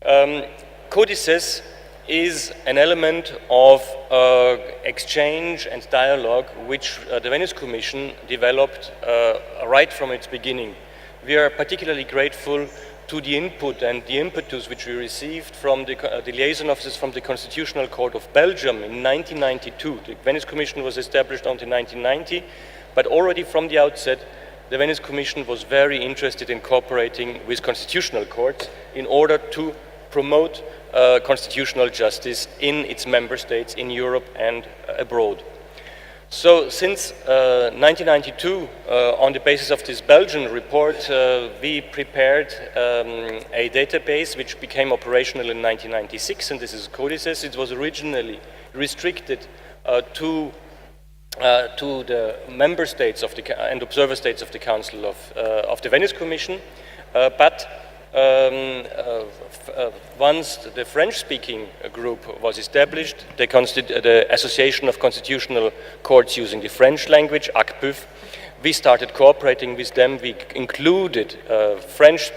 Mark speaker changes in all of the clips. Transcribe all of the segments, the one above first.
Speaker 1: CODICES is an element of exchange and dialogue which the Venice Commission developed right from its beginning. We are particularly grateful to the input and the impetus which we received from the liaison officers from the Constitutional Court of Belgium in 1992. The Venice Commission was established until 1990, but already from the outset the Venice Commission was very interested in cooperating with constitutional courts in order to promote constitutional justice in its member states, in Europe and abroad. So since 1992, on the basis of this Belgian report, we prepared a database which became operational in 1996, and this is CODICES. It was originally restricted to the member states of and observer states of the Council of the Venice Commission, but once the French-speaking group was established, the Association of Constitutional Courts using the French language, ACPUF, we started cooperating with them. We included French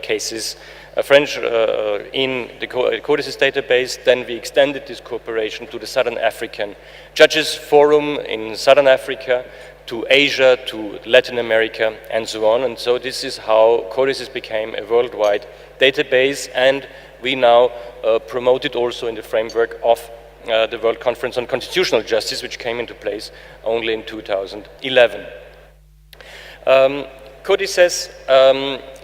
Speaker 1: cases, in the CODICES database. Then we extended this cooperation to the Southern African Judges Forum in Southern Africa, to Asia, to Latin America, and so on. And so this is how CODICES became a worldwide database, and we now promote it also in the framework of the World Conference on Constitutional Justice, which came into place only in 2011. CODICES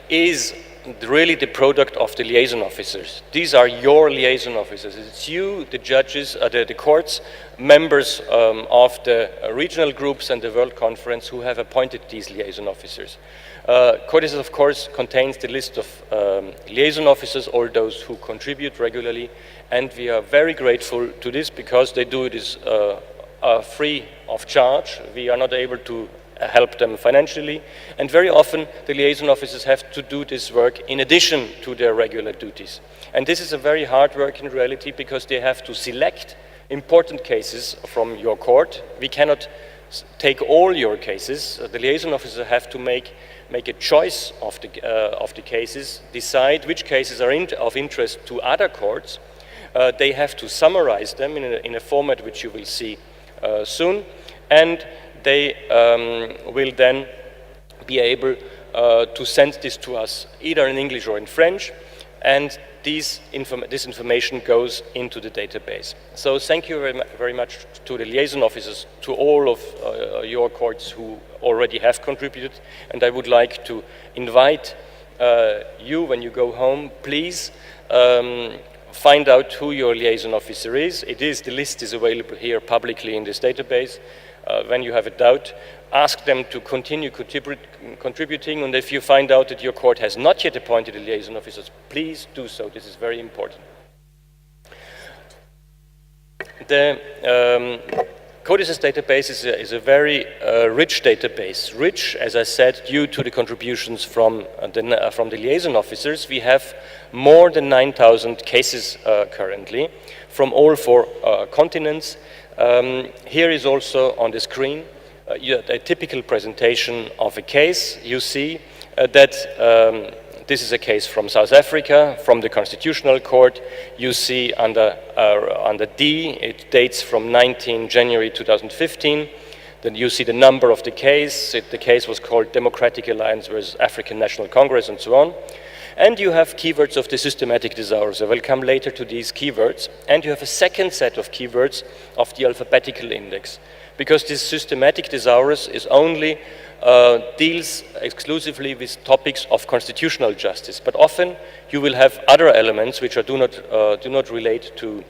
Speaker 1: is really the product of the liaison officers. These are your liaison officers. It's you, the judges, the courts, members of the regional groups and the World Conference who have appointed these liaison officers. CODICES, of course, contains the list of liaison officers, all those who contribute regularly, and we are very grateful to this because they do this free of charge. We are not able to help them financially, and very often the liaison officers have to do this work in addition to their regular duties. And this is a very hard work in reality because they have to select important cases from your court. We cannot take all your cases. The liaison officers have to make a choice of the cases, decide which cases are of interest to other courts. They have to summarize them in a format which you will see soon, and they will then be able to send this to us either in English or in French, and this information goes into the database. So thank you very much to the liaison officers, to all of your courts who already have contributed, and I would like to invite you, when you go home, please find out who your liaison officer is. The list is available here publicly in this database. When you have a doubt, ask them to continue contributing, and if you find out that your court has not yet appointed a liaison officer, please do so. This is very important. The CODICES database is a very rich database. Rich, as I said, due to the contributions from the liaison officers. We have more than 9,000 cases currently from all 4 continents. Here is also on the screen a typical presentation of a case. You see that this is a case from South Africa, from the Constitutional Court. You see under D, it dates from 19 January 2015. Then you see the number of the case. The case was called Democratic Alliance versus African National Congress, and so on. And you have keywords of the systematic disorders. I will come later to these keywords. And you have a second set of keywords of the alphabetical index, because this systematic disorders is only deals exclusively with topics of constitutional justice. But often you will have other elements which do not relate to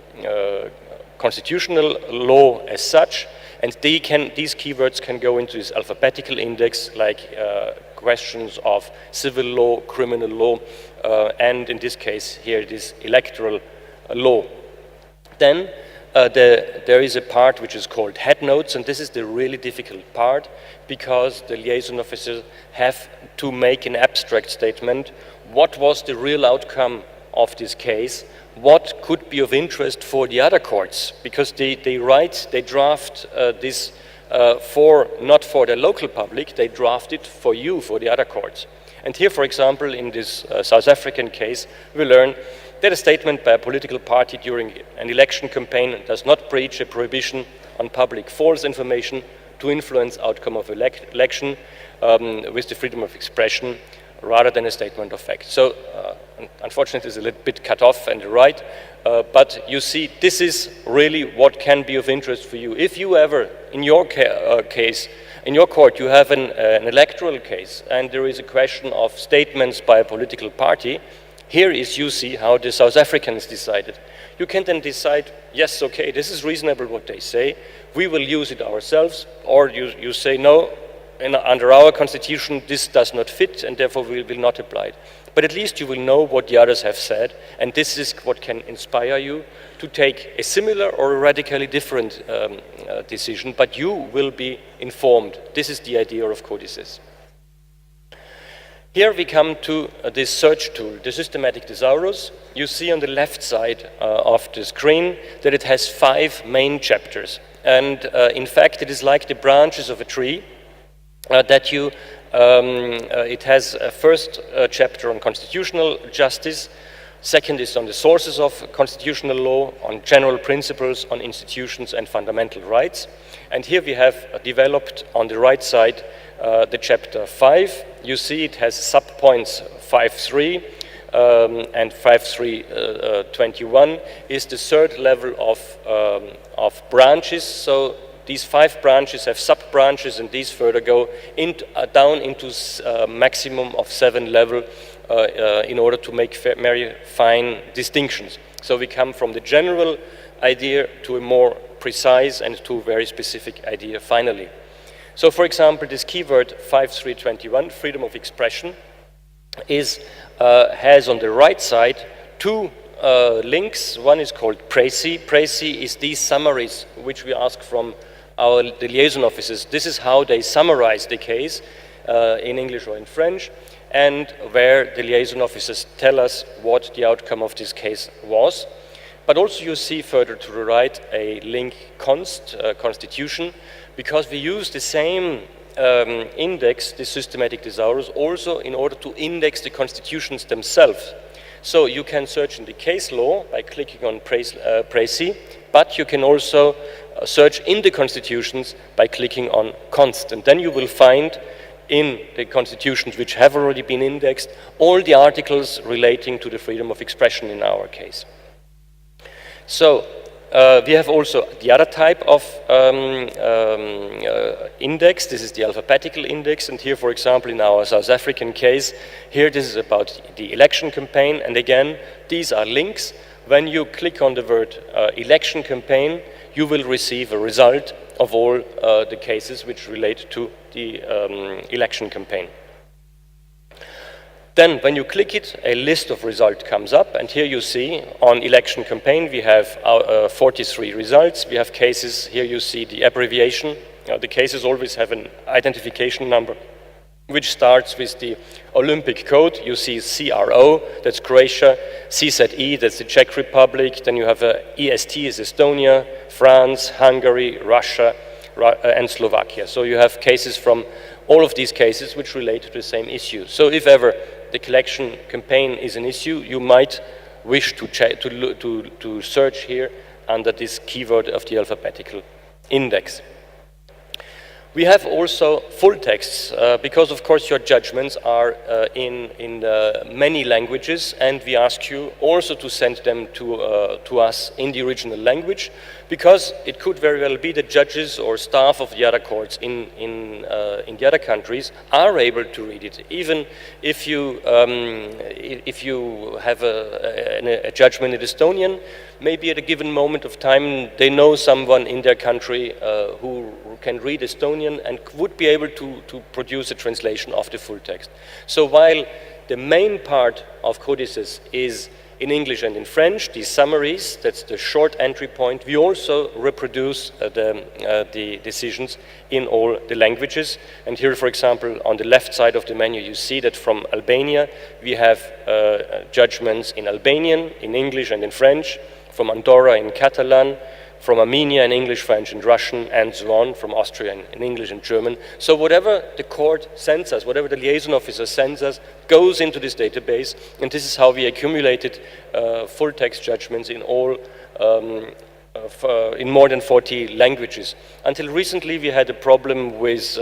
Speaker 1: constitutional law as such, and these keywords can go into this alphabetical index, like questions of civil law, criminal law, and in this case here it is electoral law. Then there is a part which is called head notes, and this is the really difficult part because the liaison officers have to make an abstract statement. What was the real outcome of this case? What could be of interest for the other courts? Because they draft this not for the local public, they draft it for you, for the other courts. And here, for example, in this South African case, we learn that a statement by a political party during an election campaign does not breach a prohibition on public false information to influence outcome of election with the freedom of expression rather than a statement of fact. So, unfortunately, it's a little bit cut off and right, but you see, this is really what can be of interest for you. If you ever, in your case, in your court, you have an electoral case and there is a question of statements by a political party, here is, you see, how the South Africans decided. You can then decide, yes, okay, this is reasonable what they say, we will use it ourselves, or you say, no, under our constitution, this does not fit, and therefore we will not apply it. But at least you will know what the others have said, and this is what can inspire you to take a similar or a radically different decision, but you will be informed. This is the idea of CODICES. Here we come to this search tool, the systematic thesaurus. You see on the left side of the screen that it has 5 main chapters. And in fact, it is like the branches of a tree that you, it has a first chapter on constitutional justice, second is on the sources of constitutional law, on general principles, on institutions and fundamental rights. And here we have developed on the right side the chapter 5. You see it has subpoints 5.3 and 5.3.21 is the third level of branches. So these 5 branches have sub-branches, and these further go down into a maximum of 7 level in order to make very fine distinctions. So we come from the general idea to a more precise and to a very specific idea finally. So for example, this keyword 5.3.21, freedom of expression, has on the right side 2 links. One is called précis. Précis is these summaries which we ask from the liaison officers. This is how they summarize the case in English or in French, and where the liaison officers tell us what the outcome of this case was. But also you see further to the right a link constitution, because we use the same index, the systematic thesaurus, also in order to index the constitutions themselves. So you can search in the case law by clicking on précis, but you can also search in the constitutions by clicking on const. And then you will find in the constitutions which have already been indexed all the articles relating to the freedom of expression in our case. So we have also the other type of index. This is the alphabetical index, and here, for example, in our South African case, here this is about the election campaign, and again, these are links. When you click on the word election campaign, you will receive a result of all the cases which relate to the election campaign. Then, when you click it, a list of results comes up, and here you see on election campaign we have 43 results. We have cases, here you see the abbreviation. The cases always have an identification number, which starts with the Olympic code. You see CRO, that's Croatia, CZE, that's the Czech Republic, then you have EST is Estonia, France, Hungary, Russia, and Slovakia. So you have cases from all of these cases which relate to the same issue. So if ever the election campaign is an issue, you might wish to search here under this keyword of the alphabetical index. We have also full texts, because of course your judgments are in many languages, and we ask you also to send them to us in the original language, because it could very well be that judges or staff of the other courts in the other countries are able to read it. Even if you have a judgment in Estonian, maybe at a given moment of time they know someone in their country who can read Estonian and would be able to produce a translation of the full text. So while the main part of CODICES is in English and in French, these summaries, that's the short entry point, we also reproduce the decisions in all the languages. And here, for example, on the left side of the menu, you see that from Albania, we have judgments in Albanian, in English and in French, from Andorra in Catalan, from Armenia in English, French, and Russian, and so on, from Austria in English and German. So whatever the court sends us, whatever the liaison officer sends us, goes into this database, and this is how we accumulated full text judgments in all in more than 40 languages. Until recently, we had a problem with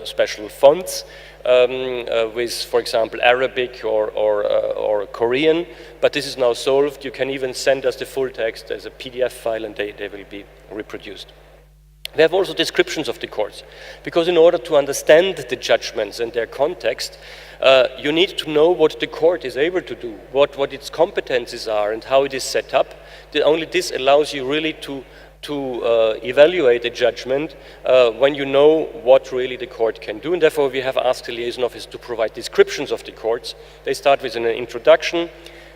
Speaker 1: special fonts, with, for example, Arabic or Korean, but this is now solved. You can even send us the full text as a PDF file, and they will be reproduced. We have also descriptions of the courts, because in order to understand the judgments and their context, you need to know what the court is able to do, what its competencies are, and how it is set up. Only this allows you really to evaluate a judgment when you know what really the court can do, and therefore we have asked the liaison office to provide descriptions of the courts. They start with an introduction.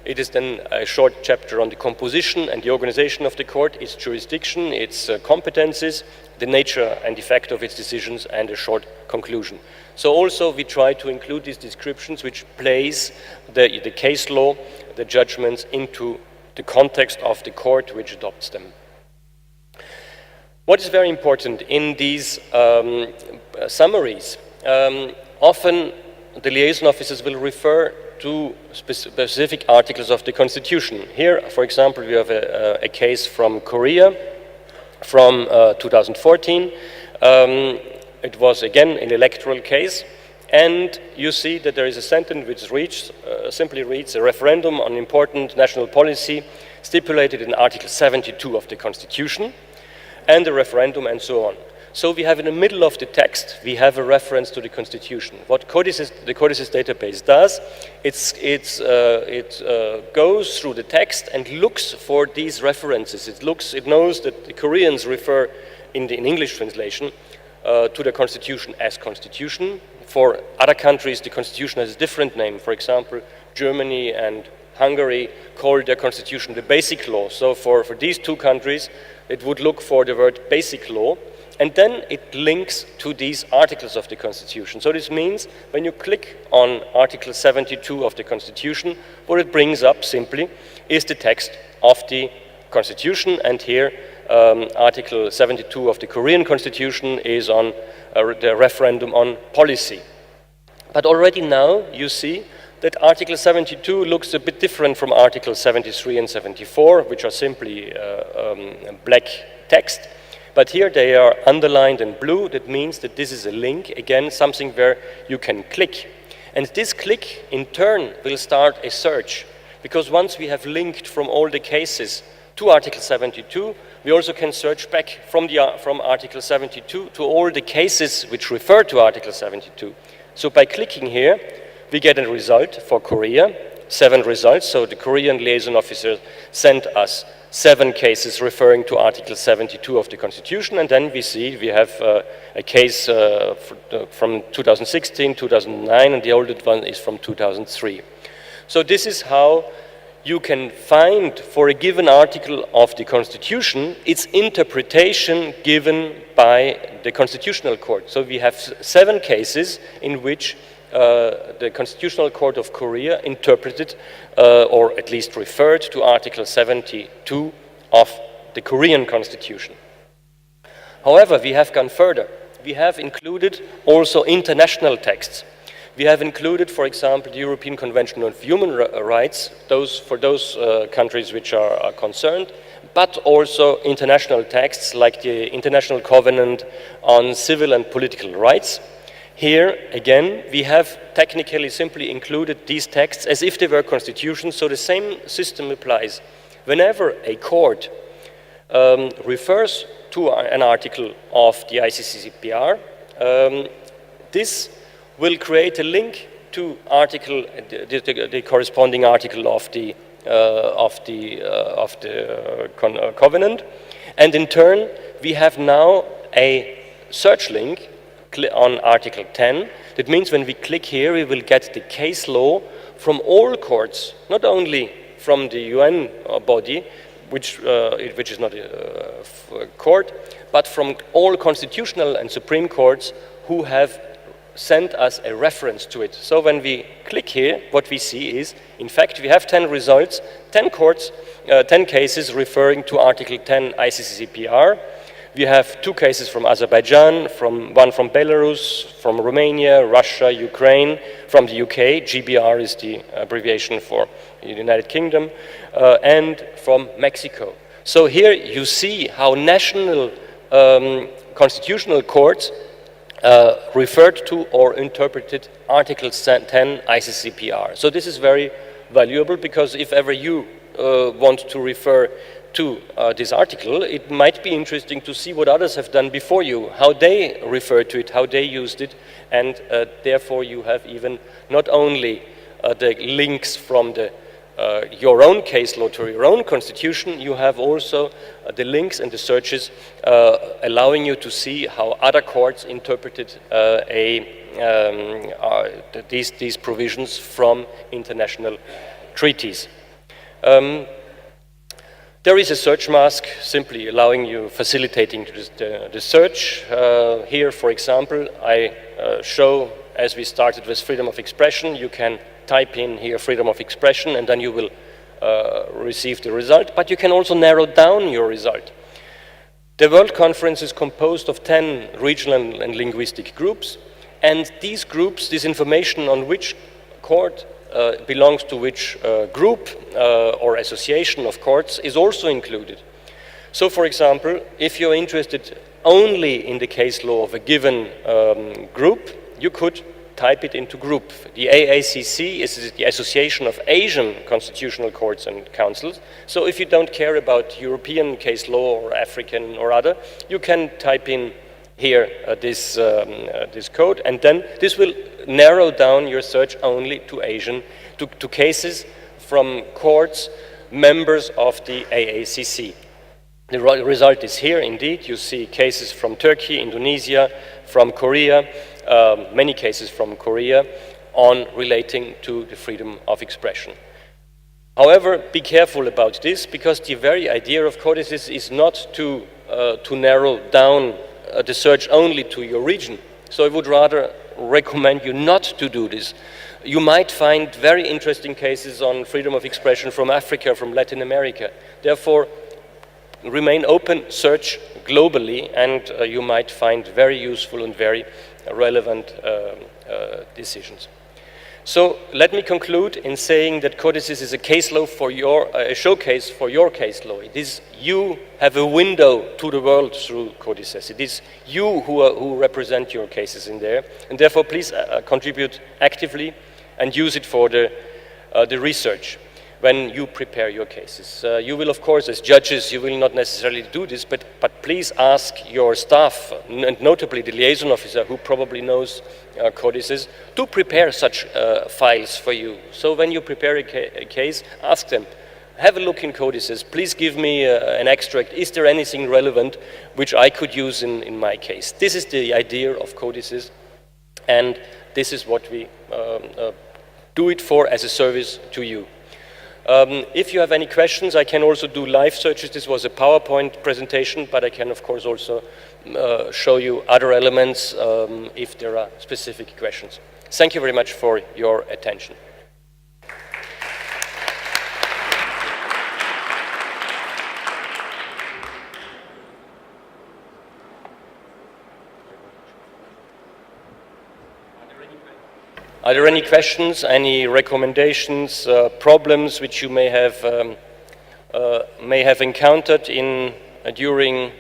Speaker 1: It is then a short chapter on the composition and the organization of the court, its jurisdiction, its competencies, the nature and effect of its decisions, and a short conclusion. So also we try to include these descriptions which place the case law, the judgments, into the context of the court which adopts them. What is very important in these summaries, often the liaison officers will refer to specific articles of the Constitution. Here, for example, we have a case from Korea from 2014. It was again an electoral case, and you see that there is a sentence which simply reads, "A referendum on important national policy stipulated in Article 72 of the Constitution," and the referendum, and so on. So we have in the middle of the text, we have a reference to the Constitution. What the CODICES database does, it goes through the text and looks for these references. It knows that the Koreans refer in English translation to the Constitution as Constitution. For other countries, the Constitution has a different name. For example, Germany and Hungary call their Constitution the Basic Law. So for these two countries, it would look for the word Basic Law, and then it links to these articles of the Constitution. So this means when you click on Article 72 of the Constitution, what it brings up simply is the text of the Constitution, and here Article 72 of the Korean Constitution is on the referendum on policy. But already now you see that Article 72 looks a bit different from Article 73 and 74, which are simply black text. But here they are underlined in blue. That means that this is a link, again, something where you can click. And this click, in turn, will start a search. Because once we have linked from all the cases to Article 72, we also can search back from Article 72 to all the cases which refer to Article 72. So by clicking here, we get a result for Korea, 7 results. So the Korean liaison officer sent us 7 cases referring to Article 72 of the Constitution, and then we see we have a case from 2016, 2009, and the oldest one is from 2003. So this is how you can find for a given article of the Constitution its interpretation given by the Constitutional Court. So we have 7 cases in which the Constitutional Court of Korea interpreted or at least referred to Article 72 of the Korean Constitution. However, we have gone further. We have included also international texts. We have included, for example, the European Convention on Human Rights, for those countries which are concerned, but also international texts like the International Covenant on Civil and Political Rights. Here, again, we have technically simply included these texts as if they were constitutions, so the same system applies. Whenever a court refers to an article of the ICCPR, this will create a link to the corresponding article of the covenant, and in turn, we have now a search link on Article 10. That means when we click here, we will get the case law from all courts, not only from the UN body, which is not a court, but from all constitutional and supreme courts who have send us a reference to it. So when we click here, what we see is, in fact, we have 10 results, 10 courts, 10 cases referring to Article 10 ICCPR. We have 2 cases from Azerbaijan, one from Belarus, from Romania, Russia, Ukraine, from the UK, GBR is the abbreviation for the United Kingdom, and from Mexico. So here you see how national constitutional courts referred to or interpreted Article 10 ICCPR. So this is very valuable, because if ever you want to refer to this article, it might be interesting to see what others have done before you, how they referred to it, how they used it, and therefore you have even not only the links from your own case law to your own constitution, you have also the links and the searches allowing you to see how other courts interpreted these provisions from international treaties. There is a search mask simply allowing you, facilitating the search. Here, for example, I show, as we started with freedom of expression, you can type in here freedom of expression and then you will receive the result, but you can also narrow down your result. The World Conference is composed of 10 regional and linguistic groups, and these groups, this information on which court belongs to which group or association of courts is also included. So, for example, if you're interested only in the case law of a given group, you could type it into group. The AACC is the Association of Asian Constitutional Courts and Councils. So if you don't care about European case law or African or other, you can type in here this code, and then this will narrow down your search only to Asian, to cases from courts, members of the AACC. The result is here indeed. You see cases from Turkey, Indonesia, from Korea, many cases from Korea on relating to the freedom of expression. However, be careful about this, because the very idea of CODICES is not to narrow down the search only to your region. So I would rather recommend you not to do this. You might find very interesting cases on freedom of expression from Africa, from Latin America. Therefore, remain open, search globally, and you might find very useful and very relevant decisions. So let me conclude in saying that CODICES is a case law for a showcase for your case law. It is you have a window to the world through CODICES. It is you who represent your cases in there, and therefore please contribute actively and use it for the research when you prepare your cases. You will, of course, as judges, you will not necessarily do this, but please ask your staff, and notably the liaison officer who probably knows CODICES, to prepare such files for you. So when you prepare a case, ask them, have a look in CODICES, please give me an extract, is there anything relevant which I could use in my case? This is the idea of CODICES, and this is what we do it for as a service to you. If you have any questions, I can also do live searches. This was a PowerPoint presentation, but I can of course also show you other elements if there are specific questions. Thank you very much for your attention. Are there any questions, any recommendations, problems which you may have encountered during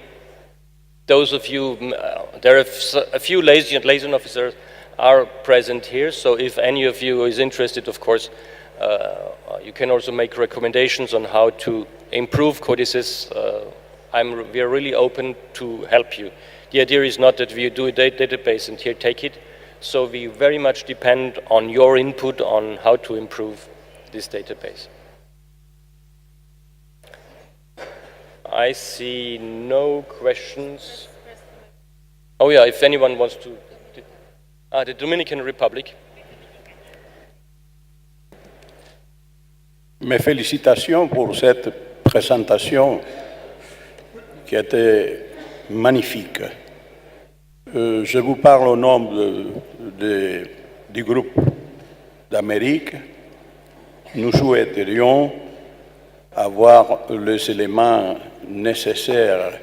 Speaker 1: those of you? There are a few liaison officers are present here, so if any of you is interested, of course, you can also make recommendations on how to improve CODICES. We are really open to help you. The idea is not that we do a database and here take it. So we very much depend on your input on how to improve this database. I see no questions. Oh yeah, if anyone wants to. The Dominican Republic.
Speaker 2: Mes félicitations pour cette présentation qui était magnifique. Je vous parle au nom du groupe d'Amérique. Nous souhaiterions avoir les éléments nécessaires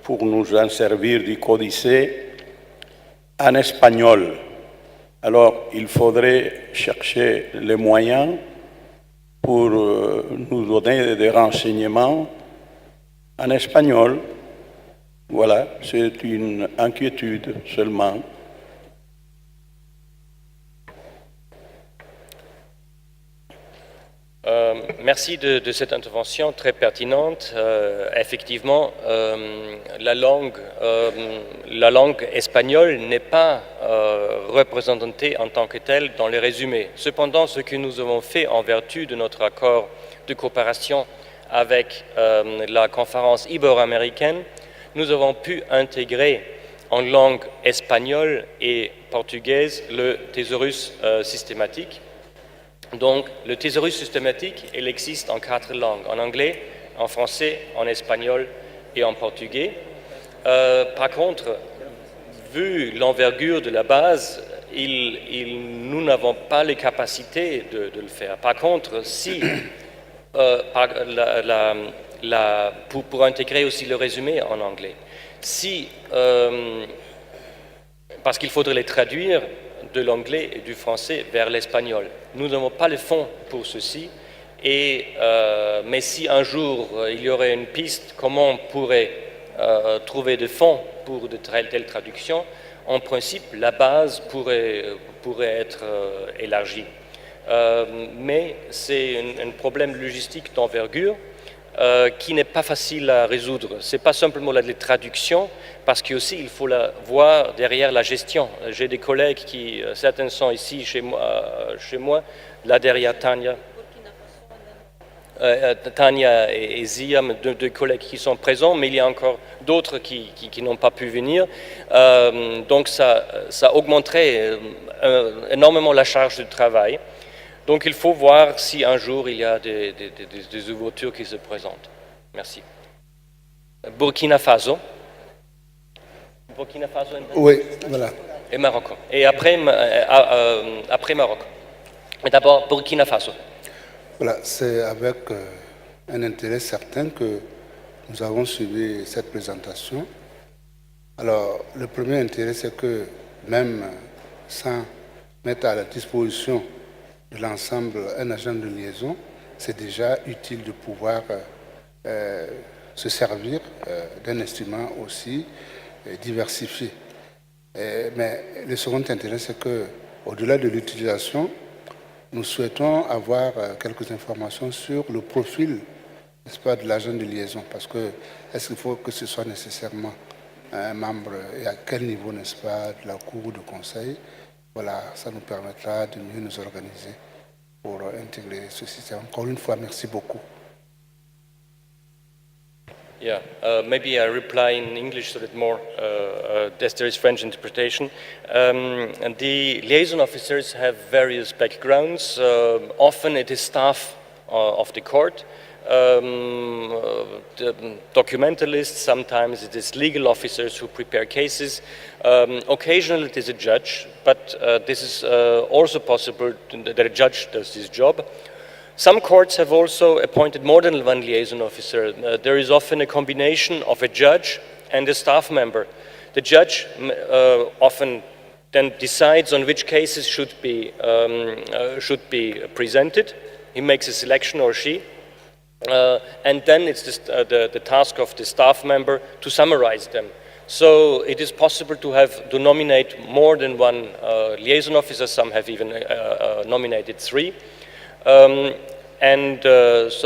Speaker 2: pour nous en servir du CODICES en espagnol. Alors, il faudrait chercher les moyens pour nous donner des renseignements en espagnol. Voilà, c'est une inquiétude seulement.
Speaker 1: Merci de cette intervention très pertinente. Effectivement, la langue espagnole n'est pas représentée en tant que telle dans les résumés. Cependant, ce que nous avons fait en vertu de notre accord de coopération avec la conférence ibero-américaine, nous avons pu intégrer en langue espagnole et portugaise le thésaurus systématique. Donc, le thésaurus systématique, il existe en 4 langues, en anglais, en français, en espagnol et en portugais. Par contre, vu l'envergure de la base, nous n'avons pas les capacités de le faire. Par contre, si, pour intégrer aussi le résumé en anglais, si, parce qu'il faudrait les traduire de l'anglais et du français vers l'espagnol. Nous n'avons pas les fonds pour ceci, mais si un jour il y aurait une piste, comment on pourrait trouver des fonds pour de telles traductions, en principe, la base pourrait être élargie. Mais c'est un problème logistique d'envergure qui n'est pas facile à résoudre. Ce n'est pas simplement la traduction, parce qu'aussi il faut voir derrière la gestion. J'ai des collègues certains sont ici chez moi, là derrière Tania. Tania et Zia, deux collègues qui sont présents, mais il y a encore d'autres qui n'ont pas pu venir. Donc ça augmenterait énormément la charge de travail. Donc il faut voir si un jour il y a des ouvertures qui se présentent. Merci. Burkina Faso. Burkina Faso.
Speaker 3: Oui, voilà.
Speaker 1: Et Maroc. Et après Maroc. Mais d'abord Burkina Faso.
Speaker 3: Voilà, c'est avec un intérêt certain que nous avons suivi cette présentation. Alors, le premier intérêt, c'est que même sans mettre à la disposition de l'ensemble un agent de liaison, c'est déjà utile de pouvoir se servir d'un instrument aussi diversifié. Mais le second intérêt, c'est qu'au-delà de l'utilisation, nous souhaitons avoir quelques informations sur le profil, n'est-ce pas, de l'agent de liaison, parce que est-ce qu'il faut que ce soit nécessairement un membre et à quel niveau, n'est-ce pas, de la cour ou de conseil. Voilà, ça nous permettra de mieux nous organiser pour intégrer ce système. Encore une fois, merci beaucoup.
Speaker 1: Yeah, maybe I reply in English so that more, there is French interpretation. And the liaison officers have various backgrounds. Often it is staff of the court, the documentalists, sometimes it is legal officers who prepare cases. Occasionally it is a judge, but this is also possible that a judge does this job. Some courts have also appointed more than one liaison officer. There is often a combination of a judge and a staff member. The judge often then decides on which cases should be presented. He makes a selection, or she. And then it's the task of the staff member to summarize them. So it is possible to nominate more than one liaison officer. Some have even nominated 3. So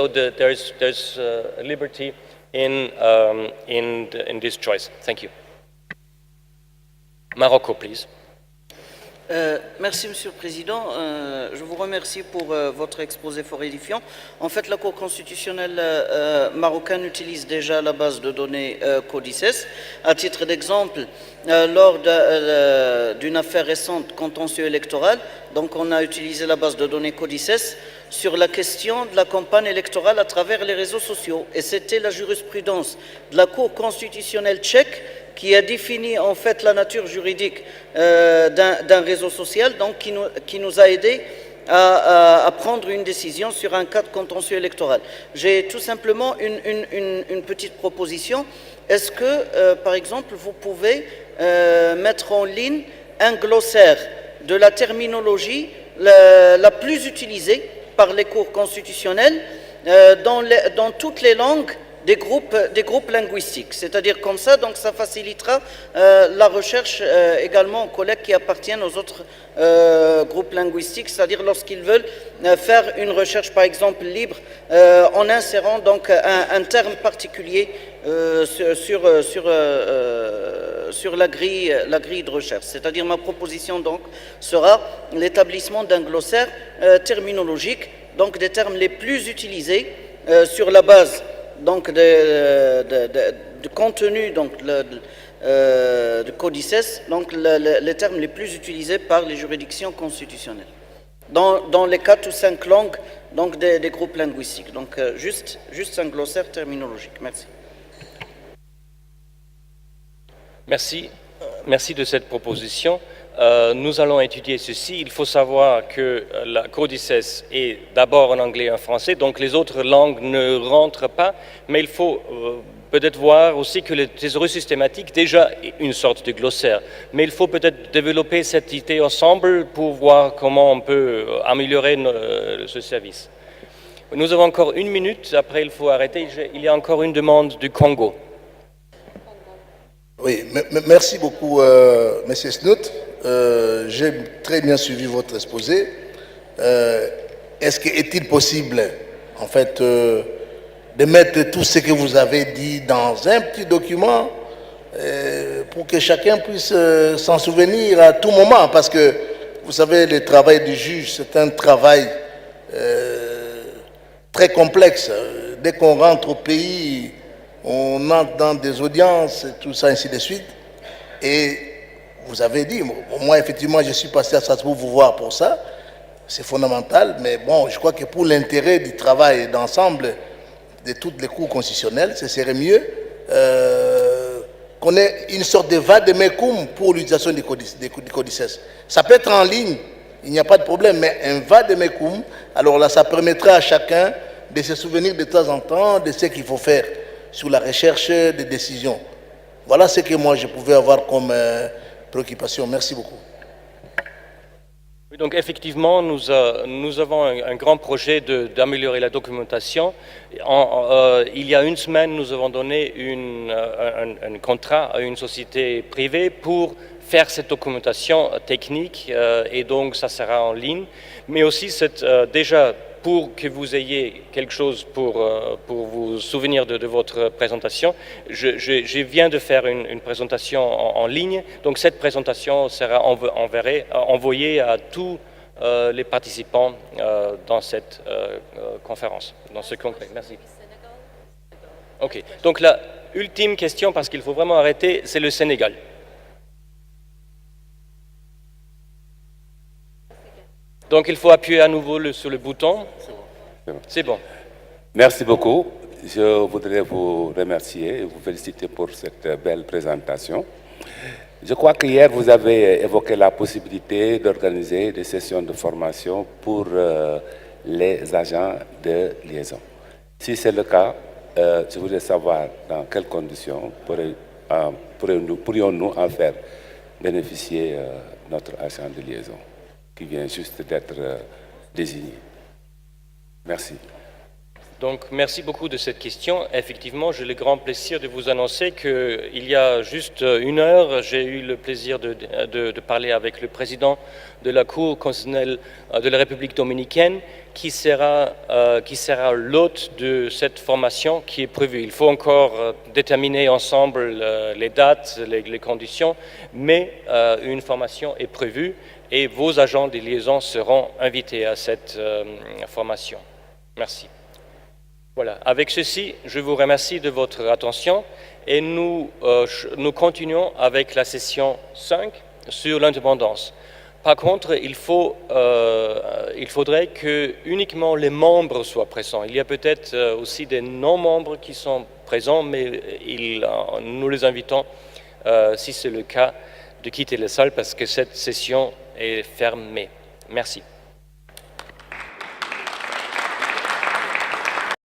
Speaker 1: there's a liberty in this choice. Thank you. Morocco, please.
Speaker 4: Merci, Monsieur le Président. Je vous remercie pour votre exposé fort édifiant. En fait, la Cour constitutionnelle marocaine utilise déjà la base de données CODICES. À titre d'exemple, lors d'une affaire récente contentieux électoral, donc on a utilisé la base de données CODICES sur la question de la campagne électorale à travers les réseaux sociaux. Et c'était la jurisprudence de la Cour constitutionnelle tchèque qui a défini en fait la nature juridique d'un réseau social, donc qui nous a aidés à prendre une décision sur un cadre contentieux électoral. J'ai tout simplement une petite proposition. Est-ce que, par exemple, vous pouvez mettre en ligne un glossaire de la terminologie la plus utilisée par les cours constitutionnels dans toutes les langues des groupes linguistiques. C'est-à-dire comme ça, donc ça facilitera la recherche également aux collègues qui appartiennent aux autres groupes linguistiques, c'est-à-dire lorsqu'ils veulent faire une recherche, par exemple, libre, en insérant donc un terme particulier sur la grille de recherche. C'est-à-dire ma proposition donc sera l'établissement d'un glossaire terminologique, donc des termes les plus utilisés sur la base donc de contenu donc de CODICES, donc les termes les plus utilisés par les juridictions constitutionnelles dans les 4 ou 5 langues donc des groupes linguistiques. Donc juste un glossaire terminologique. Merci.
Speaker 1: Merci de cette proposition. Nous allons étudier ceci. Il faut savoir que la CODICES est d'abord en anglais et en français, donc les autres langues ne rentrent pas, mais il faut peut-être voir aussi que le thésaurus systématique déjà est une sorte de glossaire. Mais il faut peut-être développer cette idée ensemble pour voir comment on peut améliorer ce service. Nous avons encore 1 minute, après il faut arrêter. Il y a encore une demande du Congo.
Speaker 5: Oui, merci beaucoup, M. Snout. J'ai très bien suivi votre exposé. Est-il possible, en fait, de mettre tout ce que vous avez dit dans un petit document pour que chacun puisse s'en souvenir à tout moment? Parce que, vous savez, le travail du juge, c'est un travail très complexe. Dès qu'on rentre au pays, on entre dans des audiences, tout ça, ainsi de suite. Et vous avez dit, moi, effectivement, je suis passé à Strasbourg vous voir pour ça. C'est fondamental. Mais bon, je crois que pour l'intérêt du travail d'ensemble de toutes les cours constitutionnelles, ce serait mieux qu'on ait une sorte de vade-mecum pour l'utilisation des CODICES. Ça peut être en ligne, il n'y a pas de problème, mais un vade-mecum, alors là, ça permettra à chacun de se souvenir de temps en temps de ce qu'il faut faire sur la recherche des décisions. Voilà ce que moi je pouvais avoir comme préoccupation. Merci beaucoup.
Speaker 1: Oui, donc effectivement, nous avons un grand projet d'améliorer la documentation. Il y a 1 semaine, nous avons donné un contrat à une société privée pour faire cette documentation technique et donc ça sera en ligne. Mais aussi, déjà, pour que vous ayez quelque chose pour vous souvenir de votre présentation, je viens de faire une présentation en ligne. Donc cette présentation sera envoyée à tous les participants dans cette conférence, dans ce congrès. Merci. OK. Donc la ultime question, parce qu'il faut vraiment arrêter, c'est le Sénégal. Donc il faut appuyer à nouveau sur le bouton. C'est bon.
Speaker 6: Merci beaucoup. Je voudrais vous remercier et vous féliciter pour cette belle présentation. Je crois qu'hier, vous avez évoqué la possibilité d'organiser des sessions de formation pour les agents de liaison. Si c'est le cas, je voudrais savoir dans quelles conditions pourrions-nous en faire bénéficier notre agent de liaison qui vient juste d'être désigné. Merci.
Speaker 1: Donc, merci beaucoup de cette question. Effectivement, j'ai le grand plaisir de vous annoncer qu'il y a juste 1 heure, j'ai eu le plaisir de parler avec le président de la Cour constitutionnelle de la République dominicaine qui sera l'hôte de cette formation qui est prévue. Il faut encore déterminer ensemble les dates, les conditions, mais une formation est prévue et vos agents de liaison seront invités à cette formation. Merci. Voilà. Avec ceci, je vous remercie de votre attention et nous continuons avec la session 5 sur l'indépendance. Par contre, il faudrait que uniquement les membres soient présents. Il y a peut-être aussi des non-membres qui sont présents, mais nous les invitons si c'est le cas, de quitter la salle parce que cette session est fermée. Merci.